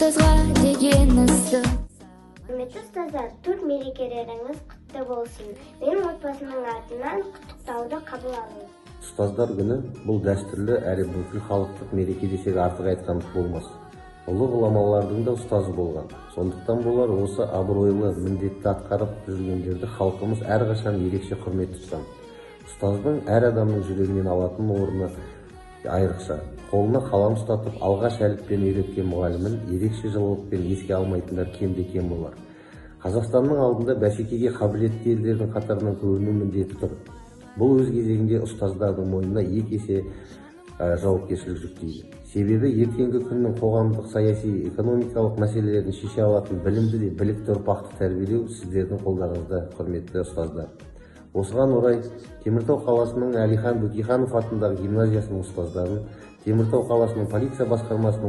ұстазға деген ыстық. Құрметті ұстаздар, төрт мерекелеріңіз құтты болсын. Менің отбасымның атынан құттықтауды қабыл алыңыз. Ұстаздар күні бұл дәстүрлі әрі бүкіл халықтық мереке десек артық айтқандық болмас. Ұлы ғұламалардың да ұстазы болған. Сондықтан болар осы абыройлы міндетті атқарып жүргендерді халқымыз әрқашан ерекше құрмет тұтқан. Ұстаздың әр адамның жүрегінен алатын орны айрықша. Қолына қалам ұстатып, алғаш әліппені үйреткен мұғалімін ерекше жылылықпен еске алмайтындар кемде-кем болар. Қазақстанның алдында бәсекеге қабілетті елдердің қатарынан көріну міндеті тұр. Бұл өз кезегінде ұстаздардың мойнына екі есе жауапкершілік жүктейді. Себебі ертеңгі күннің қоғамдық, саяси, экономикалық мәселелерін шеше алатын білімді де білікті ұрпақты тәрбиелеу сіздердің қолдарыңызда, құрметті ұстаздар. Осыған орай Теміртау қаласының Әлихан Бөкейханов атындағы гимназиясының ұстаздарын, Теміртау қаласының полиция басқармасының